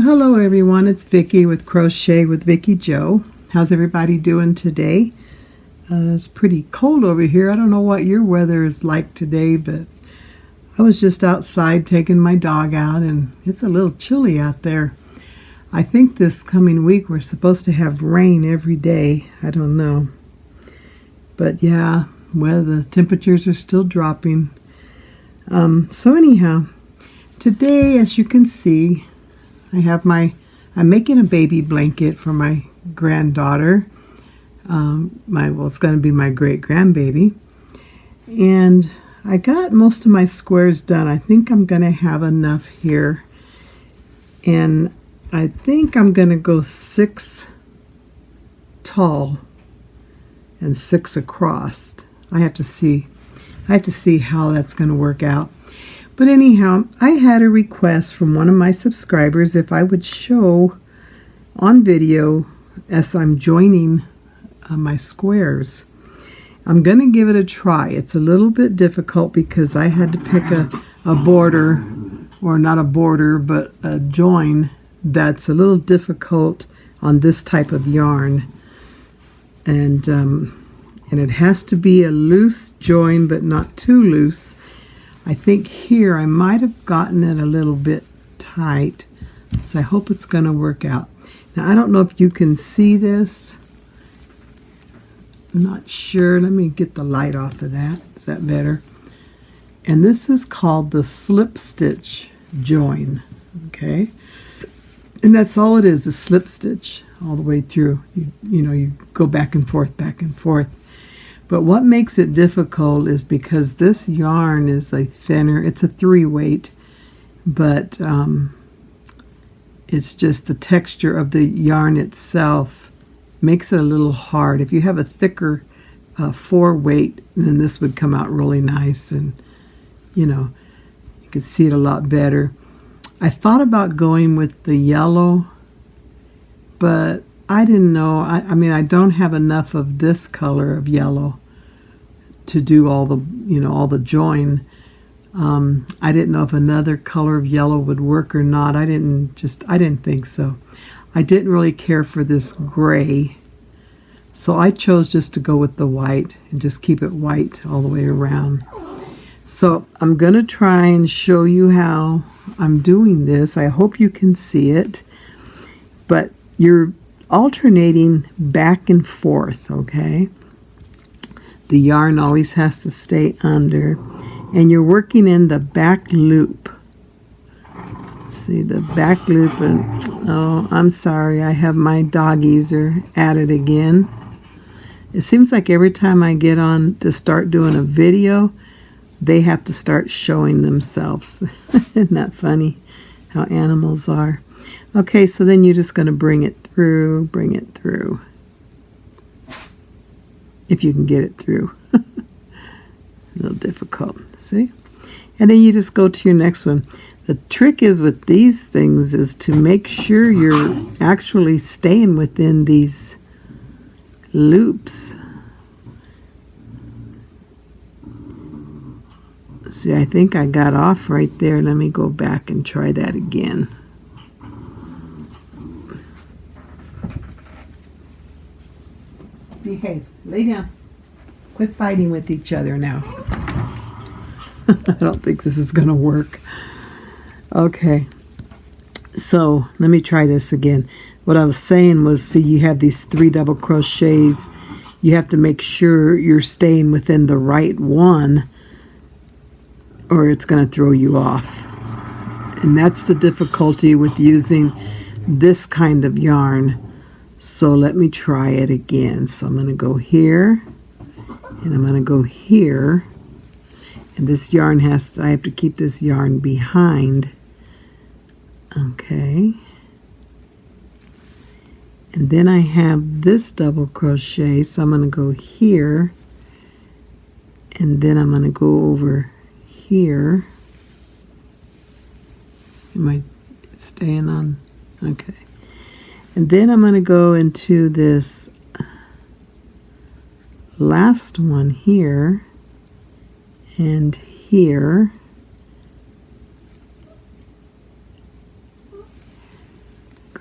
Well, hello everyone, it's Vickie with Crochet with Vickie Jo. How's everybody doing today? It's pretty cold over here. I don't know what your weather is like today, but I was just outside taking my dog out and it's a little chilly out there. I think this coming week we're supposed to have rain every day. I don't know. But yeah, well, the temperatures are still dropping. So anyhow, today, as you can see, I'm making a baby blanket for my granddaughter. It's going to be my great-grandbaby. And I got most of my squares done. I think I'm going to have enough here. And I think I'm going to go 6 tall and 6 across. I have to see how that's going to work out. But anyhow, I had a request from one of my subscribers if I would show on video as I'm joining my squares. I'm going to give it a try. It's a little bit difficult because I had to pick a border, or not a border, but a join that's a little difficult on this type of yarn. And it has to be a loose join, but not too loose. I think here I might have gotten it a little bit tight, so I hope it's going to work out. Now I don't know if you can see this. I'm not sure. Let me get the light off of that. Is that better? And this is called the slip stitch join. Okay, and that's all it is, a slip stitch all the way through. You go back and forth, back and forth. But what makes it difficult is because this yarn is a thinner, it's a 3-weight, but it's just the texture of the yarn itself makes it a little hard. If you have a thicker 4-weight, then this would come out really nice, and you could see it a lot better. I thought about going with the yellow, but I didn't know. I mean, I don't have enough of this color of yellow to do all the join. I didn't know if another color of yellow would work or not. I didn't think so. I didn't really care for this gray, so I chose just to go with the white and just keep it white all the way around. So I'm going to try and show you how I'm doing this. I hope you can see it, but you're alternating back and forth, okay? The yarn always has to stay under, and you're working in the back loop. See the back loop, and oh, I'm sorry, I have my doggies are at it again. It seems like every time I get on to start doing a video, they have to start showing themselves. Isn't that funny how animals are? Okay, so then you're just going to bring it through, if you can get it through. A little difficult, see? And then you just go to your next one. The trick is with these things is to make sure you're actually staying within these loops. See, I think I got off right there. Let me go back and try that again. Behave. Lay down. Quit fighting with each other now. I don't think this is going to work. Okay. So, let me try this again. What I was saying was, see, you have these 3 double crochets. You have to make sure you're staying within the right one, or it's going to throw you off. And that's the difficulty with using this kind of yarn. So let me try it again. So I'm going to go here, and I'm going to go here, and this yarn I have to keep this yarn behind. Okay. And then I have this double crochet, so I'm going to go here, and then I'm going to go over here. Am I staying on? Okay. And then I'm going to go into this last one here and here,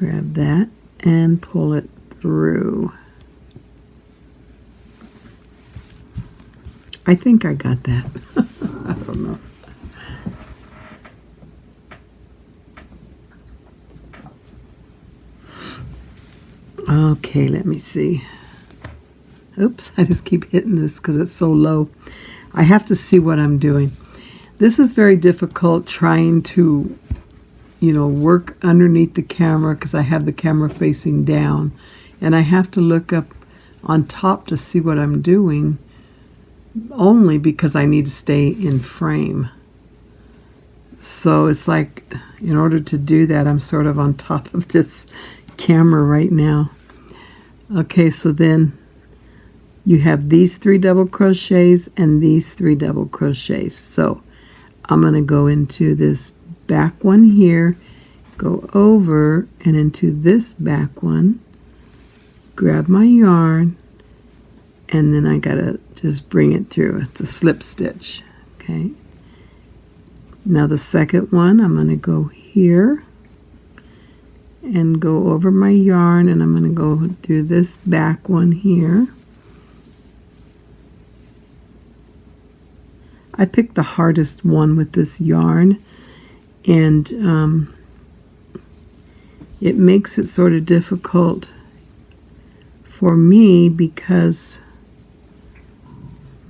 grab that and pull it through. I think I got that. I don't know. Okay, let me see. Oops, I just keep hitting this because it's so low. I have to see what I'm doing. This is very difficult trying to, work underneath the camera because I have the camera facing down. And I have to look up on top to see what I'm doing, only because I need to stay in frame. So it's like, in order to do that, I'm sort of on top of this camera right now. Okay, so then you have these 3 double crochets and these 3 double crochets. So I'm going to go into this back one here, go over and into this back one, grab my yarn, and then I got to just bring it through. It's a slip stitch. Okay. Now the second one, I'm going to go here and go over my yarn, and I'm going to go through this back one here. I picked the hardest one with this yarn, and it makes it sort of difficult for me because,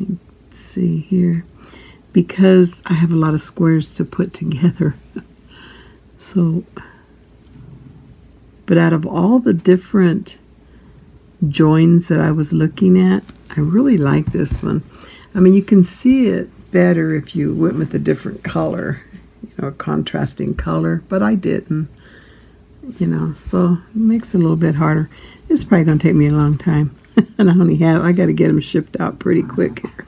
let's see here, because I have a lot of squares to put together. So, but out of all the different joins that I was looking at, I really like this one. I mean, you can see it better if you went with a different color, a contrasting color, but I didn't, so it makes it a little bit harder. It's probably going to take me a long time, and I got to get them shipped out pretty quick here.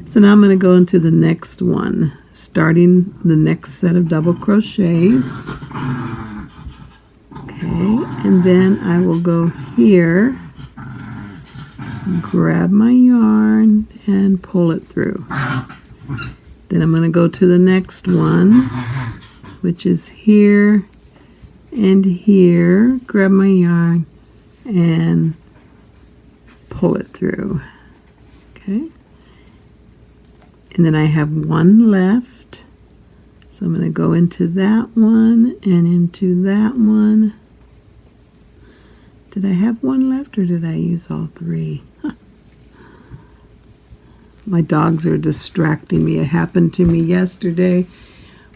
So now I'm going to go into the next one, starting the next set of double crochets. Okay, and then I will go here, grab my yarn, and pull it through. Then I'm going to go to the next one, which is here and here, grab my yarn, and pull it through. Okay, and then I have one left, so I'm going to go into that one and into that one. Did I have one left, or did I use all 3? My dogs are distracting me. It happened to me yesterday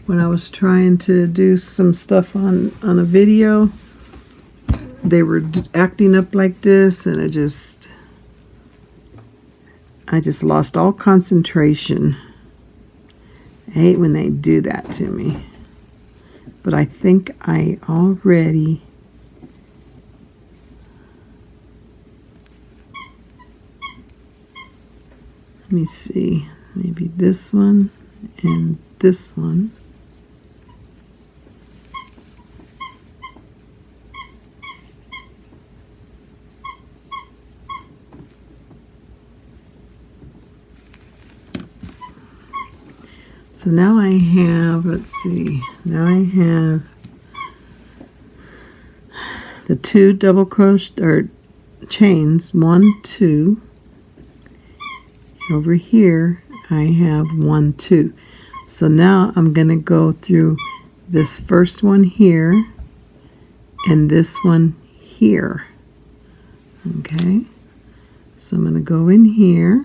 when I was trying to do some stuff on a video. They were acting up like this, and I just lost all concentration. I hate when they do that to me. But I think I already... Let me see, maybe this one and this one. So now I have, let's see, now I have the 2 double crochet or chains, 1, 2. Over here I have 1, 2. So now I'm going to go through this first one here and this one here. Okay, so I'm going to go in here,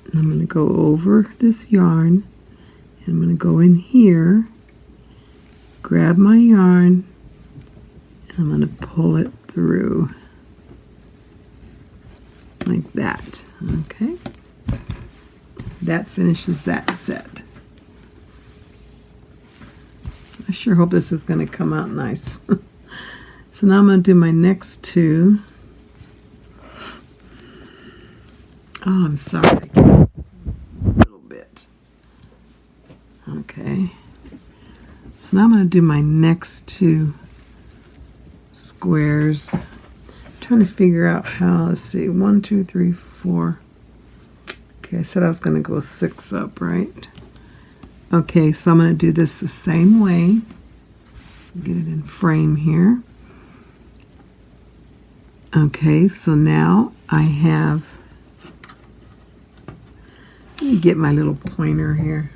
and I'm going to go over this yarn, and I'm going to go in here, grab my yarn, and I'm going to pull it through. Like that. Okay, that finishes that set. I sure hope this is going to come out nice. So now I'm going to do my next 2. Oh, I'm sorry. A little bit. Okay, so now I'm going to do my next 2 squares. Trying to figure out how, let's see, 1, 2, 3, 4. Okay, I said I was going to go 6 up, right? Okay, so I'm going to do this the same way. Get it in frame here. Okay, so now I have, let me get my little pointer here.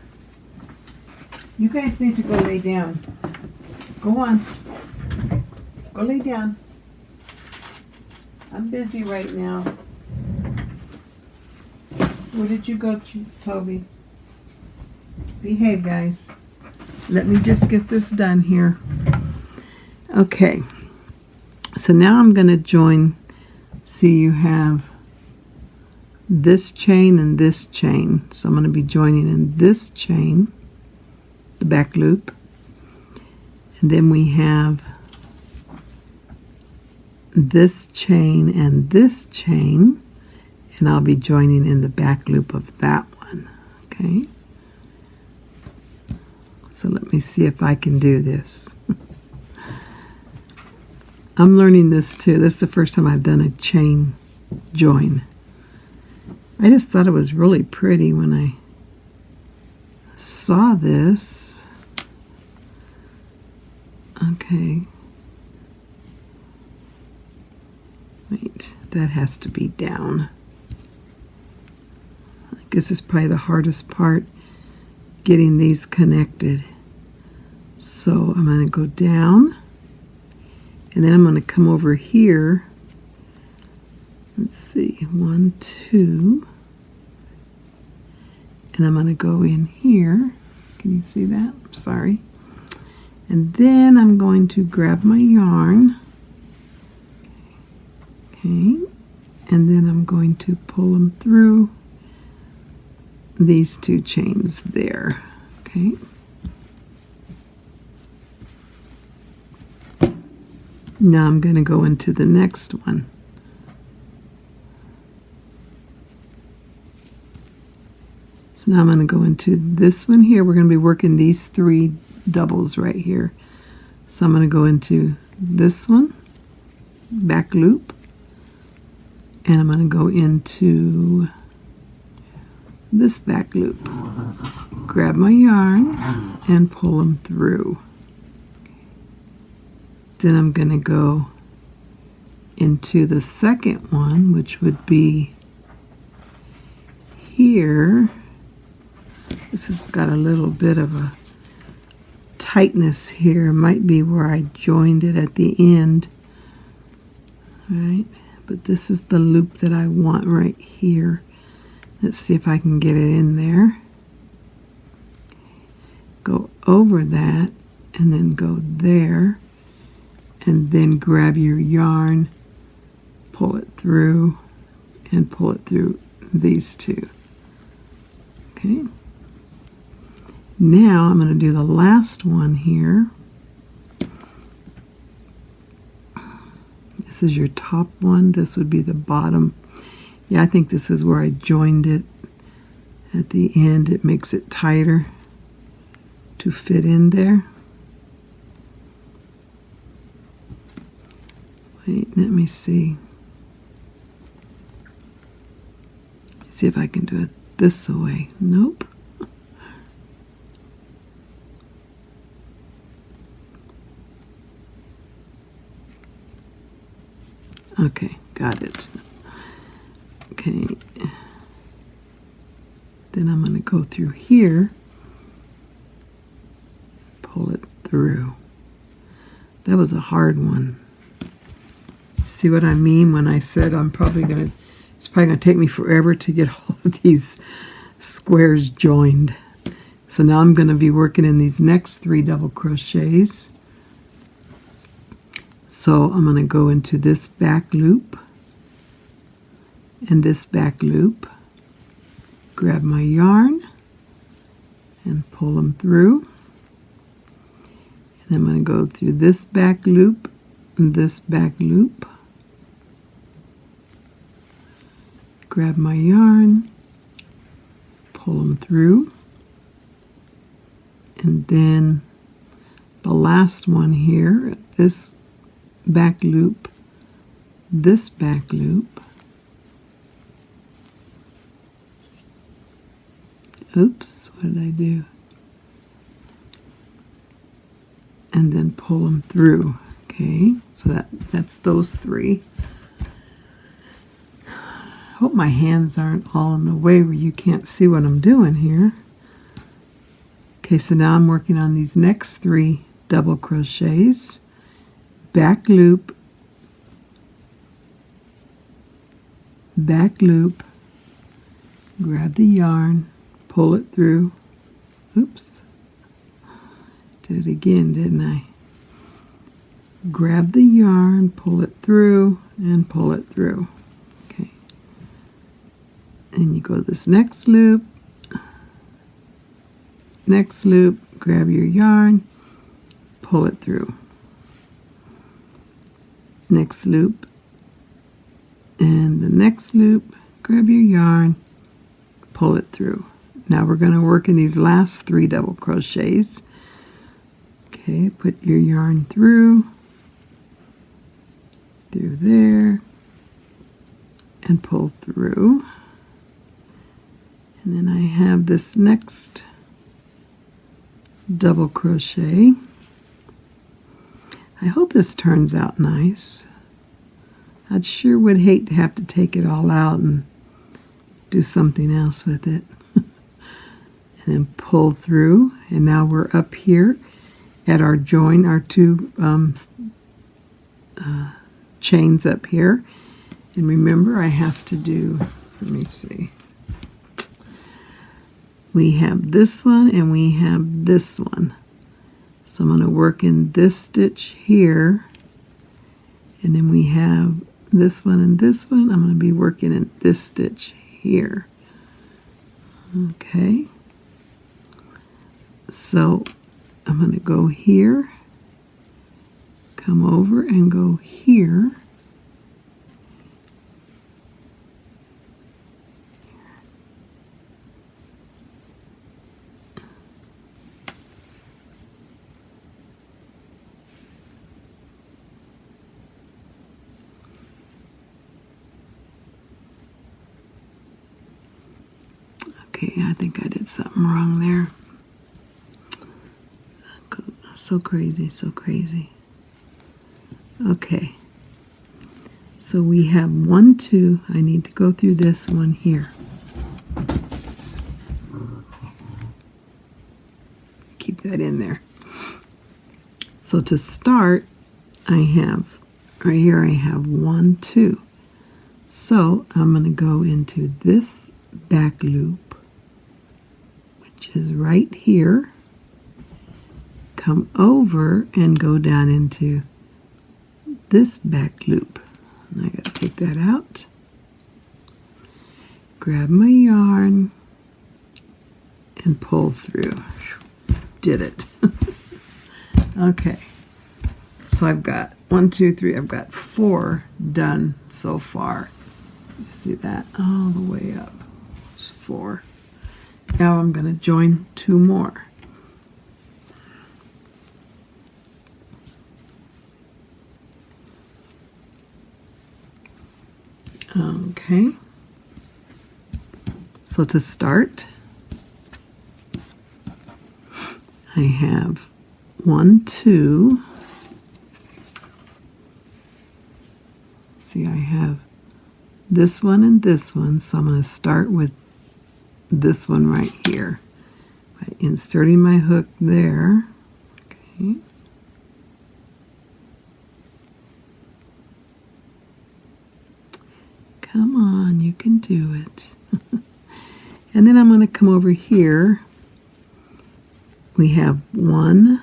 You guys need to go lay down. Go on. Go lay down. I'm busy right now. Where did you go, Toby? Behave, guys. Let me just get this done here. Okay. So now I'm going to join. See, you have this chain and this chain. So I'm going to be joining in this chain, the back loop. And then we have this chain and this chain, and I'll be joining in the back loop of that one. Okay, so let me see if I can do this. I'm learning this too. This is the first time I've done a chain join. I just thought it was really pretty when I saw this. Okay. Wait, that has to be down. I guess it's probably the hardest part, getting these connected. So I'm going to go down, and then I'm going to come over here. Let's see, 1, 2, and I'm going to go in here. Can you see that? I'm sorry. And then I'm going to grab my yarn. Okay, and then I'm going to pull them through these two chains there. Okay. Now I'm going to go into the next one. So now I'm going to go into this one here. We're going to be working these 3 doubles right here. So I'm going to go into this one, back loop, and I'm going to go into this back loop. Grab my yarn and pull them through. Then I'm going to go into the second one, which would be here. This has got a little bit of a tightness here. Might be where I joined it at the end. All right, but this is the loop that I want right here. Let's see if I can get it in there. Go over that and then go there, and then grab your yarn, pull it through, and pull it through these two. Okay. Now I'm going to do the last one here. This is your top one. This would be the bottom. Yeah, I think this is where I joined it at the end. It makes it tighter to fit in there. Wait, let me see. See if I can do it this way. Nope. Okay, got it. Okay. Then I'm going to go through here, pull it through. That was a hard one. See what I mean when I said it's probably going to take me forever to get all of these squares joined. So now I'm going to be working in these next 3 double crochets. So I'm going to go into this back loop and this back loop, grab my yarn and pull them through. And I'm going to go through this back loop and this back loop, grab my yarn, pull them through, and then the last one here, this back loop, this back loop. Oops, what did I do? and then pull them through. Okay, so that's those 3. Hope my hands aren't all in the way where you can't see what I'm doing here. Okay, so now I'm working on these next 3 double crochets. Back loop, back loop, grab the yarn, pull it through. Oops, did it again, didn't I? Grab the yarn, pull it through, and pull it through. Okay, and you go this next loop, grab your yarn, pull it through. Next loop, and the next loop, grab your yarn, pull it through. Now we're going to work in these last 3 double crochets. Okay, put your yarn through there, and pull through. And then I have this next double crochet. I hope this turns out nice. I sure would hate to have to take it all out and do something else with it. And then pull through, and now we're up here at our join, our 2 chains up here. And remember, I have to do, let me see, we have this one and we have this one. So I'm going to work in this stitch here, and then we have this one and this one. I'm going to be working in this stitch here. Okay, so I'm going to go here, come over and go here, okay, I think I did something wrong there. So crazy, so crazy. Okay, so we have 1, 2. I need to go through this one here. Keep that in there. So to start, I have, right here I have 1, 2. So I'm going to go into this back loop, which is right here. Come over and go down into this back loop. And I got to take that out. Grab my yarn and pull through. Did it. Okay. So I've got 1, 2, 3. I've got 4 done so far. You see that all the way up. It's 4. Now I'm going to join 2 more. Okay, so to start, I have 1, 2. See, I have this one and this one, so I'm going to start with this one right here by inserting my hook there. Okay. Come on, you can do it. And then I'm going to come over here. We have 1,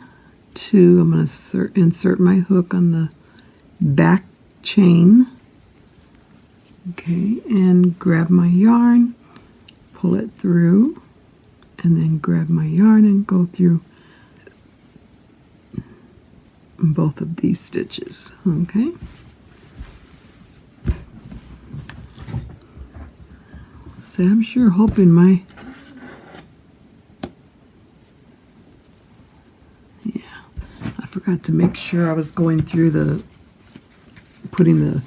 2. I'm going to insert my hook on the back chain. Okay, and grab my yarn, pull it through, and then grab my yarn and go through both of these stitches. Okay. So I'm sure hoping I forgot to make sure I was going through putting the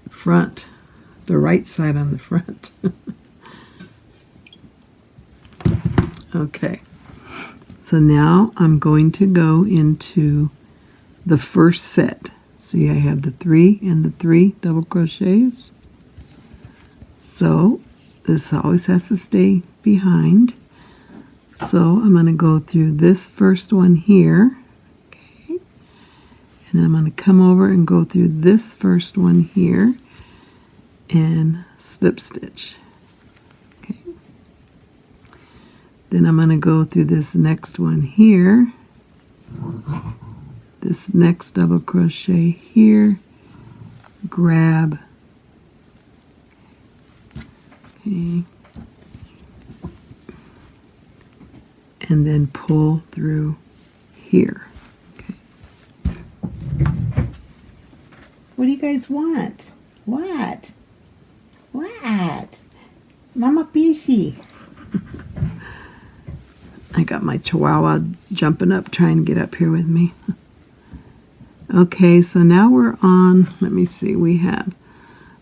front, the right side on the front. Okay, so now I'm going to go into the first set. See, I have the 3 and the 3 double crochets. So this always has to stay behind. So I'm going to go through this first one here. Okay. And then I'm going to come over and go through this first one here and slip stitch. Okay. Then I'm going to go through this next one here, this next double crochet here, grab, okay, and then pull through here. Okay. What do you guys want? What? What? Mama busy. I got my Chihuahua jumping up, trying to get up here with me. Okay, so now we're on, let me see, we have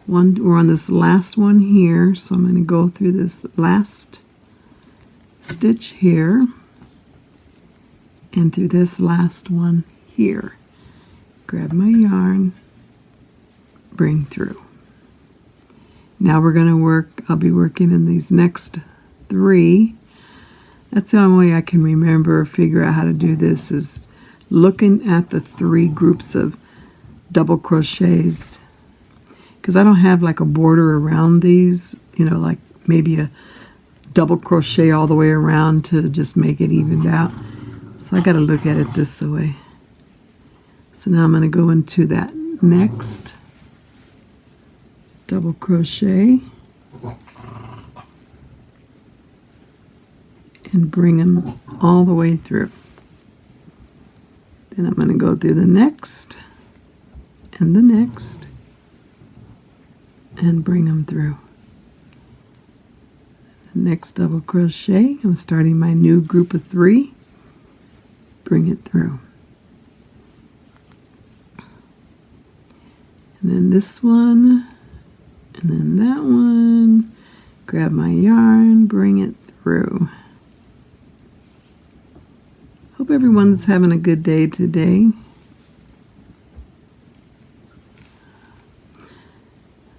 one, we're on this last one here, so I'm going to go through this last stitch here and through this last one here. Grab my yarn, bring through. Now we're going to work, I'll be working in these next 3. That's the only way I can remember or figure out how to do this, is looking at the 3 groups of double crochets. Because I don't have like a border around these, you know, like maybe a double crochet all the way around to just make it evened out. So I got to look at it this way. So now I'm going to go into that next double crochet and bring them all the way through. Then I'm going to go through the next and the next and bring them through. The next double crochet, I'm starting my new group of 3, bring it through. And then this one, and then that one, grab my yarn, bring it through. Hope everyone's having a good day today.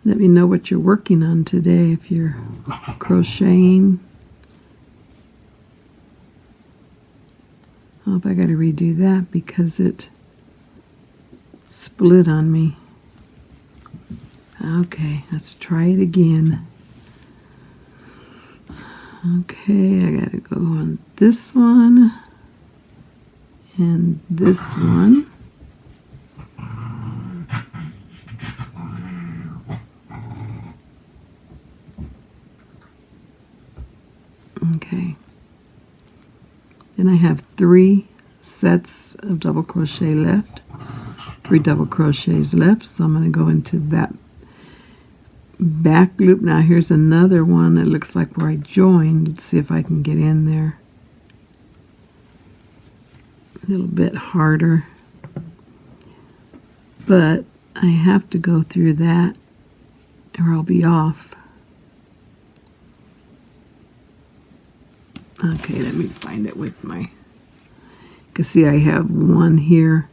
Let me know what you're working on today, if you're crocheting. I hope I got to redo that because it split on me. Okay, let's try it again. Okay, I got to go on this one and this one. Okay. Then I have 3 sets of double crochet left. 3 double crochets left, so I'm going to go into that back loop. Now here's another one that looks like where I joined. Let's see if I can get in there. A little bit harder, but I have to go through that or I'll be off. Okay, let me find it with my, you can see I have one here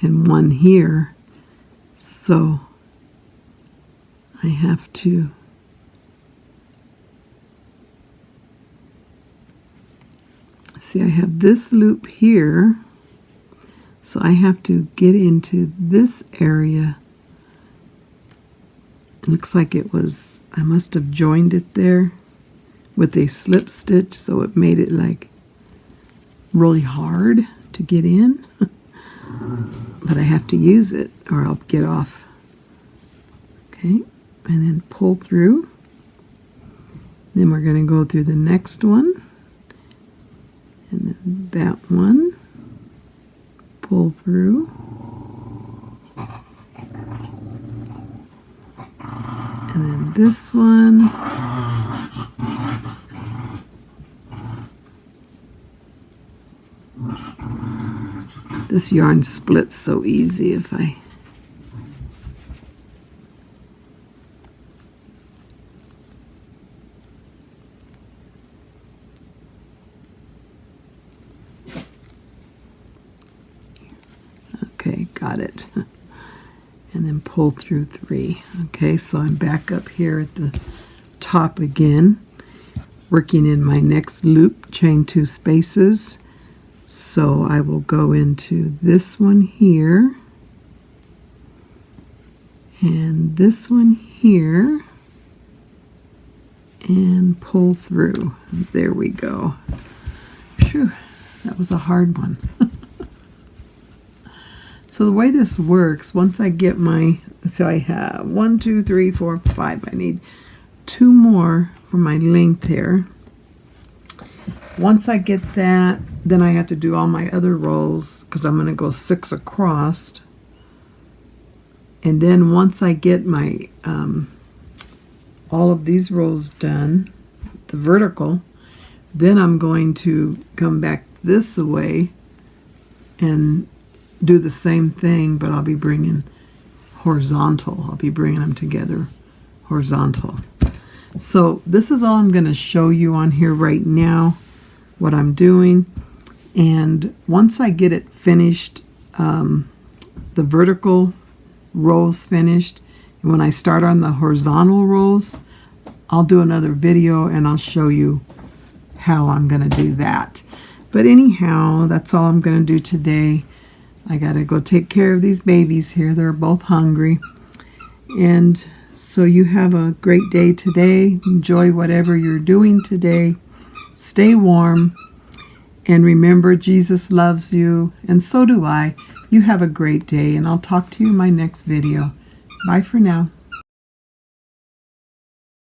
and one here, so I have to see, I have this loop here, so I have to get into this area. It looks like it was, I must have joined it there with a slip stitch, so it made it like really hard to get in. But I have to use it or I'll get off. Okay, and then pull through. Then we're going to go through the next one. And then that one. Pull through. And then this one. This yarn splits so easy if I got it. And then pull through 3. Okay, so I'm back up here at the top again, working in my next loop, chain 2 spaces. So I will go into this one here and this one here and pull through. There we go. Phew, that was a hard one. So the way this works, once I get my, so I have 1, 2, 3, 4, 5. I need 2 more for my length here. Once I get that, then I have to do all my other rows because I'm going to go 6 across. And then once I get my all of these rows done, the vertical, then I'm going to come back this way and do the same thing, but I'll be bringing horizontal. I'll be bringing them together horizontal. So this is all I'm going to show you on here right now, what I'm doing. And once I get it finished, the vertical rows finished, and when I start on the horizontal rows, I'll do another video and I'll show you how I'm going to do that. But anyhow, that's all I'm going to do today. I got to go take care of these babies here. They're both hungry. And so you have a great day today. Enjoy whatever you're doing today. Stay warm. And remember, Jesus loves you. And so do I. You have a great day. And I'll talk to you in my next video. Bye for now.